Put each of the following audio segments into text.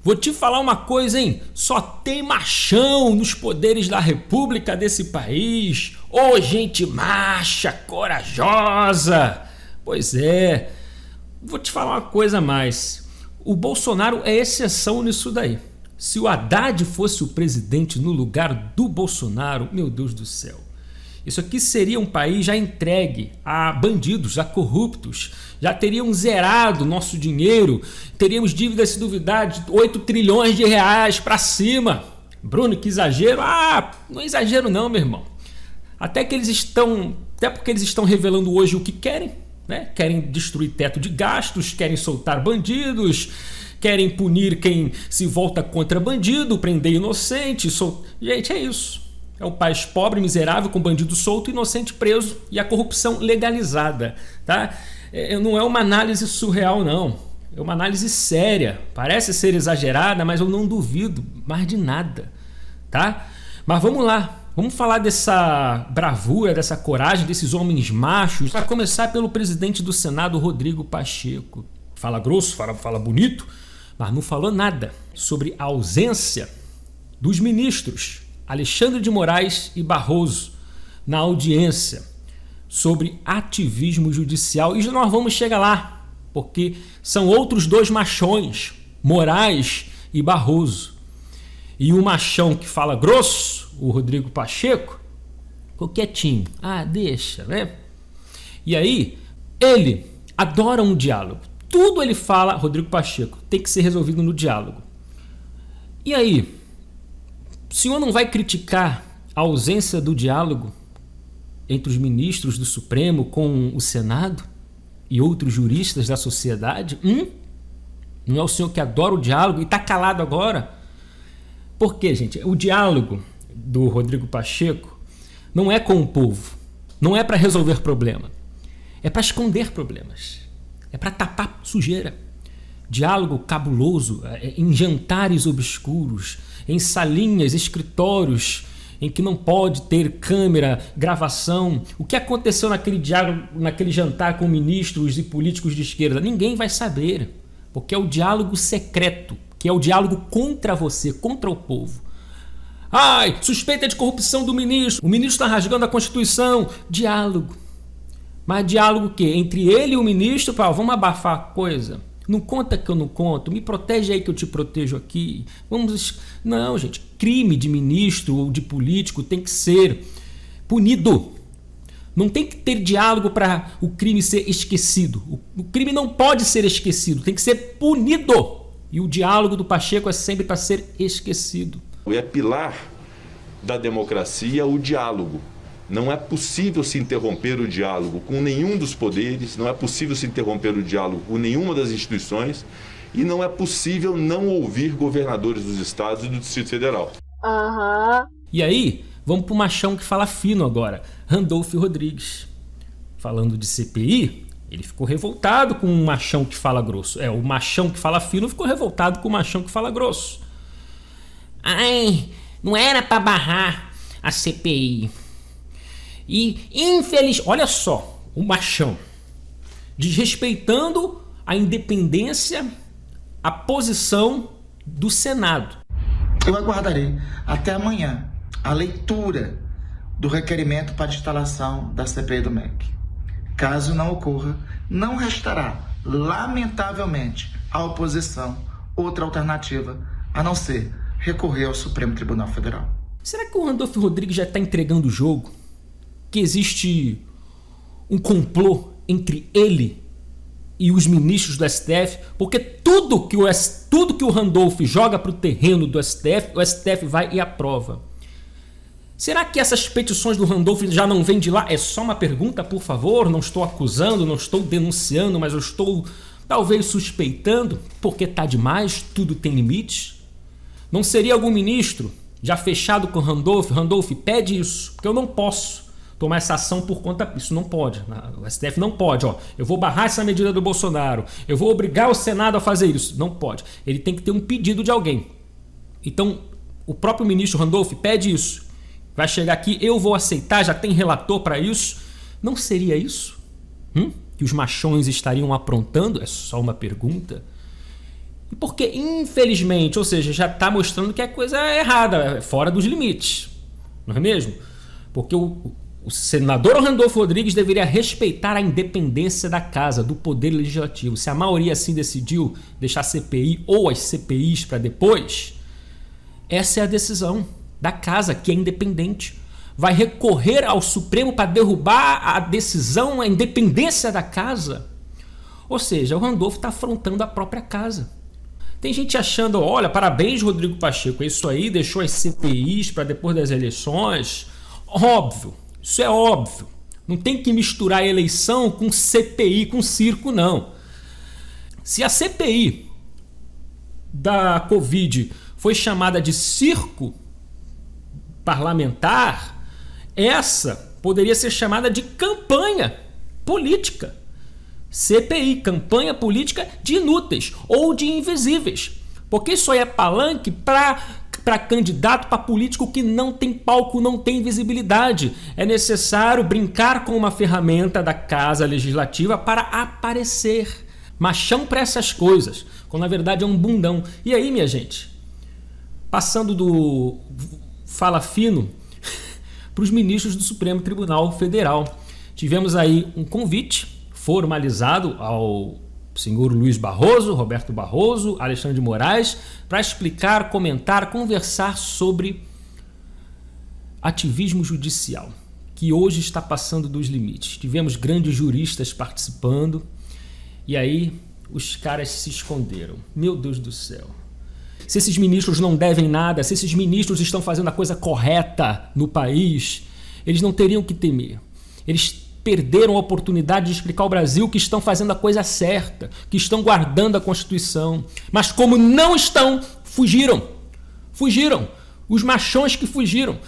Vou te falar uma coisa, hein? Só tem machão nos poderes da república desse país. Ô, gente macha, corajosa. Pois é. Vou te falar uma coisa a mais. O Bolsonaro é exceção nisso daí. Se o Haddad fosse o presidente no lugar do Bolsonaro, meu Deus do céu. Isso aqui seria um país já entregue a bandidos, a corruptos. Já teriam zerado nosso dinheiro. Teríamos dívidas, se duvidar, de 8 trilhões de reais para cima. Bruno, que exagero. Não é exagero não, meu irmão. Até porque eles estão revelando hoje o que querem, né? Querem destruir teto de gastos, querem soltar bandidos, querem punir quem se volta contra bandido, prender inocente. Gente, é isso. É um país pobre, miserável, com bandido solto, inocente preso e a corrupção legalizada, tá? Não é uma análise surreal, não. É uma análise séria. Parece ser exagerada, mas eu não duvido mais de nada, tá? Mas vamos lá. Vamos falar dessa bravura, dessa coragem, desses homens machos. Para começar pelo presidente do Senado, Rodrigo Pacheco. Fala grosso, fala bonito, mas não falou nada sobre a ausência dos ministros Alexandre de Moraes e Barroso na audiência sobre ativismo judicial. E nós vamos chegar lá, porque são outros dois machões, Moraes e Barroso. E o machão que fala grosso, o Rodrigo Pacheco, ficou quietinho. Deixa, né? E aí, ele adora um diálogo. Tudo ele fala, Rodrigo Pacheco, tem que ser resolvido no diálogo. E aí, o senhor não vai criticar a ausência do diálogo entre os ministros do Supremo com o Senado e outros juristas da sociedade? Não é o senhor que adora o diálogo e está calado agora? Por quê, gente? O diálogo do Rodrigo Pacheco não é com o povo, não é para resolver problema, é para esconder problemas, é para tapar sujeira. Diálogo cabuloso, em jantares obscuros, em salinhas, escritórios em que não pode ter câmera, gravação. O que aconteceu naquele diálogo, naquele jantar com ministros e políticos de esquerda? Ninguém vai saber, porque é o diálogo secreto, que é o diálogo contra você, contra o povo. Suspeita de corrupção do ministro. O ministro está rasgando a Constituição. Diálogo. Mas diálogo o quê? Entre ele e o ministro, vamos abafar a coisa. Não conta que eu não conto, me protege aí que eu te protejo aqui. Não, gente, crime de ministro ou de político tem que ser punido. Não tem que ter diálogo para o crime ser esquecido. O crime não pode ser esquecido, tem que ser punido. E o diálogo do Pacheco é sempre para ser esquecido. É pilar da democracia o diálogo. Não é possível se interromper o diálogo com nenhum dos poderes, não é possível se interromper o diálogo com nenhuma das instituições e não é possível não ouvir governadores dos estados e do Distrito Federal. E aí, vamos para o machão que fala fino agora, Randolfo Rodrigues. Falando de CPI, ele ficou revoltado com o machão que fala grosso. O machão que fala fino ficou revoltado com o machão que fala grosso. Não era para barrar a CPI. E olha só, o machão desrespeitando a independência, a posição do Senado. Eu aguardarei até amanhã a leitura do requerimento para instalação da CPI do MEC. Caso não ocorra, não restará, lamentavelmente, à oposição outra alternativa a não ser recorrer ao Supremo Tribunal Federal. Será que o Randolfo Rodrigues já está entregando o jogo? Que existe um complô entre ele e os ministros do STF? Porque tudo que o Randolfo joga para o terreno do STF, o STF vai e aprova. Será que essas petições do Randolfo já não vêm de lá? É só uma pergunta, por favor. Não estou acusando, não estou denunciando, mas eu estou talvez suspeitando, porque tá demais, tudo tem limites. Não seria algum ministro já fechado com o Randolfo? Randolfo, pede isso, porque eu não posso tomar essa ação por conta disso. Não pode. O STF não pode. Eu vou barrar essa medida do Bolsonaro. Eu vou obrigar o Senado a fazer isso. Não pode. Ele tem que ter um pedido de alguém. Então, o próprio ministro Randolfo pede isso. Vai chegar aqui, eu vou aceitar, já tem relator para isso. Não seria isso? Que os machões estariam aprontando? É só uma pergunta. Porque, infelizmente, ou seja, já está mostrando que é coisa errada, fora dos limites, não é mesmo? Porque o senador Randolfo Rodrigues deveria respeitar a independência da casa, do poder legislativo. Se a maioria assim decidiu deixar a CPI ou as CPIs para depois, essa é a decisão da casa, que é independente. Vai recorrer ao Supremo para derrubar a decisão, a independência da casa. Ou seja, o Randolfo está afrontando a própria casa. Tem gente achando, olha, parabéns Rodrigo Pacheco, é isso aí, deixou as CPIs para depois das eleições. Óbvio, isso é óbvio. Não tem que misturar a eleição com CPI, com circo, não. Se a CPI da Covid foi chamada de circo parlamentar, essa poderia ser chamada de campanha política. CPI, campanha política de inúteis ou de invisíveis. Porque isso aí é palanque para candidato, para político que não tem palco, não tem visibilidade. É necessário brincar com uma ferramenta da Casa Legislativa para aparecer. Machão para essas coisas, quando na verdade é um bundão. E aí, minha gente, passando do fala fino para os ministros do Supremo Tribunal Federal. Tivemos aí um convite formalizado ao senhor Luiz Barroso, Roberto Barroso, Alexandre de Moraes, para explicar, comentar, conversar sobre ativismo judicial, que hoje está passando dos limites. Tivemos grandes juristas participando e aí os caras se esconderam. Meu Deus do céu. Se esses ministros não devem nada, se esses ministros estão fazendo a coisa correta no país, eles não teriam que temer. Eles perderam a oportunidade de explicar ao Brasil que estão fazendo a coisa certa, que estão guardando a Constituição. Mas como não estão, fugiram. Fugiram. Os machões que fugiram.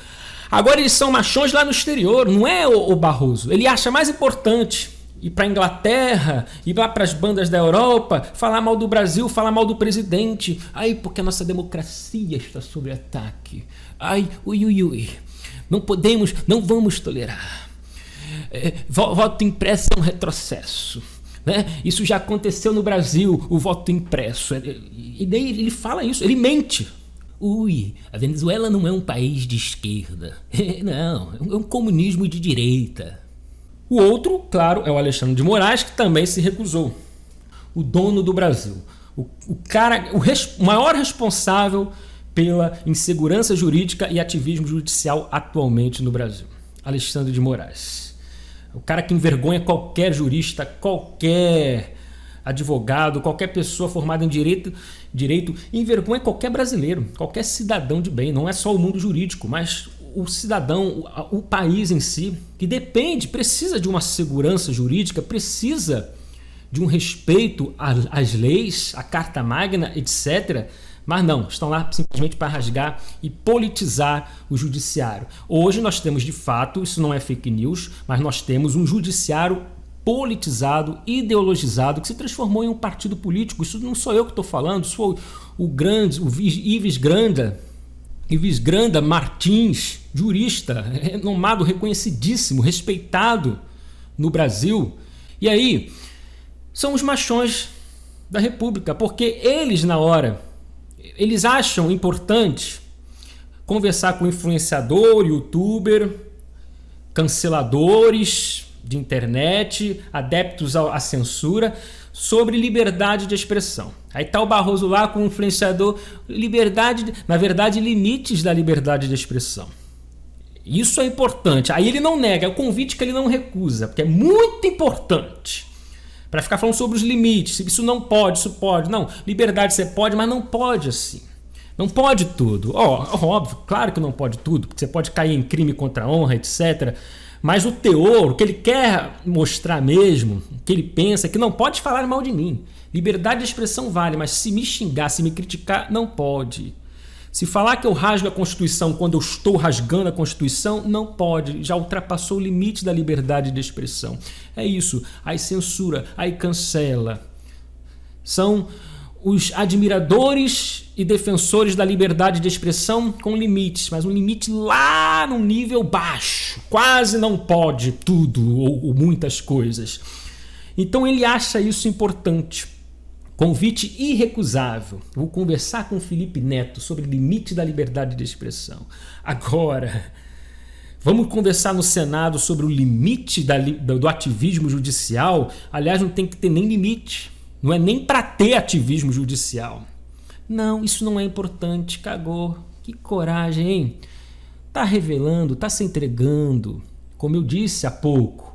Agora eles são machões lá no exterior, não é o Barroso. Ele acha mais importante ir para a Inglaterra, ir lá para as bandas da Europa, falar mal do Brasil, falar mal do presidente. Ai, porque a nossa democracia está sob ataque. Ai, ui. Não podemos, não vamos tolerar. Voto impresso é um retrocesso, né? Isso já aconteceu no Brasil, o voto impresso. E daí ele fala isso, ele mente. A Venezuela não é um país de esquerda. Não, é um comunismo de direita. O outro, claro, é o Alexandre de Moraes, que também se recusou. O dono do Brasil. O maior responsável pela insegurança jurídica e ativismo judicial atualmente no Brasil. Alexandre de Moraes. O cara que envergonha qualquer jurista, qualquer advogado, qualquer pessoa formada em direito, envergonha qualquer brasileiro, qualquer cidadão de bem. Não é só o mundo jurídico, mas o cidadão, o país em si, que precisa de uma segurança jurídica, precisa de um respeito às leis, à Carta Magna, etc., mas não, estão lá simplesmente para rasgar e politizar o judiciário. Hoje nós temos, de fato, isso não é fake news, mas nós temos um judiciário politizado, ideologizado, que se transformou em um partido político. Isso não sou eu que estou falando, isso foi o Ives Granda Martins, jurista, renomado, reconhecidíssimo, respeitado no Brasil. E aí, são os machões da República, porque eles acham importante conversar com influenciador, youtuber, canceladores de internet, adeptos à censura, sobre liberdade de expressão. Aí tá o Barroso lá com o influenciador, limites da liberdade de expressão. Isso é importante. Aí ele não nega, é o convite que ele não recusa, porque é muito importante. Para ficar falando sobre os limites, isso não pode, isso pode. Não, liberdade você pode, mas não pode assim. Não pode tudo. Óbvio, claro que não pode tudo, porque você pode cair em crime contra a honra, etc. Mas o teor, o que ele quer mostrar mesmo, o que ele pensa, é que não pode falar mal de mim. Liberdade de expressão vale, mas se me xingar, se me criticar, não pode. Se falar que eu rasgo a Constituição quando eu estou rasgando a Constituição, não pode. Já ultrapassou o limite da liberdade de expressão. É isso. Aí censura, aí cancela. São os admiradores e defensores da liberdade de expressão com limites, mas um limite lá num nível baixo. Quase não pode tudo ou muitas coisas. Então ele acha isso importante. Convite irrecusável. Vou conversar com o Felipe Neto sobre o limite da liberdade de expressão. Agora, vamos conversar no Senado sobre o limite do ativismo judicial. Aliás, não tem que ter nem limite. Não é nem para ter ativismo judicial. Não, isso não é importante. Cagou. Que coragem, hein? Tá revelando, tá se entregando. Como eu disse há pouco.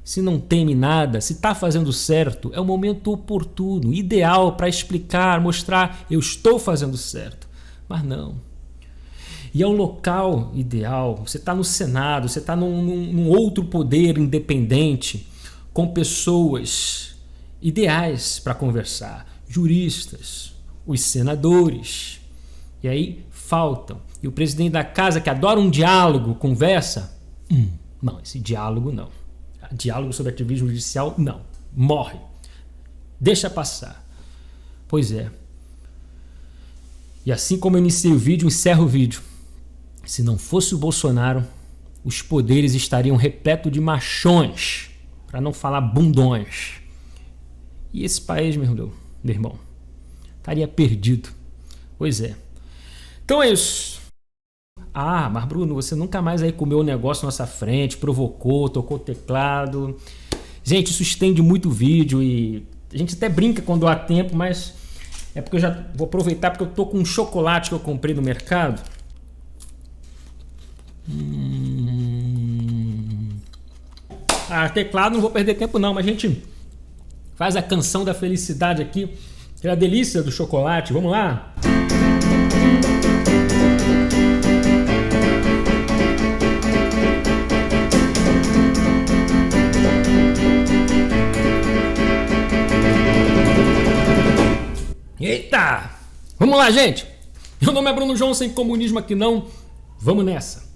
Se não teme nada, se está fazendo certo, é o momento oportuno, ideal para explicar, mostrar eu estou fazendo certo. Mas não. E é o local ideal. Você está no Senado, você está num outro poder independente, com pessoas ideais para conversar, juristas, os senadores. E aí faltam. E o presidente da casa, que adora um diálogo, conversa, não, esse diálogo não. Diálogo sobre ativismo judicial, não. Morre. Deixa passar. Pois é. E assim como eu iniciei o vídeo, encerro o vídeo. Se não fosse o Bolsonaro, os poderes estariam repletos de machões, para não falar bundões. E esse país, meu irmão, estaria perdido. Pois é. Então é isso. Ah, mas Bruno, você nunca mais aí comeu um negócio na nossa frente, provocou, tocou o teclado. Gente, isso estende muito o vídeo e a gente até brinca quando há tempo, mas é porque eu já vou aproveitar porque eu tô com um chocolate que eu comprei no mercado. Teclado não vou perder tempo não, mas a gente faz a canção da felicidade aqui, que é a delícia do chocolate. Vamos lá? Eita! Vamos lá, gente! Meu nome é Bruno João, sem comunismo aqui não. Vamos nessa!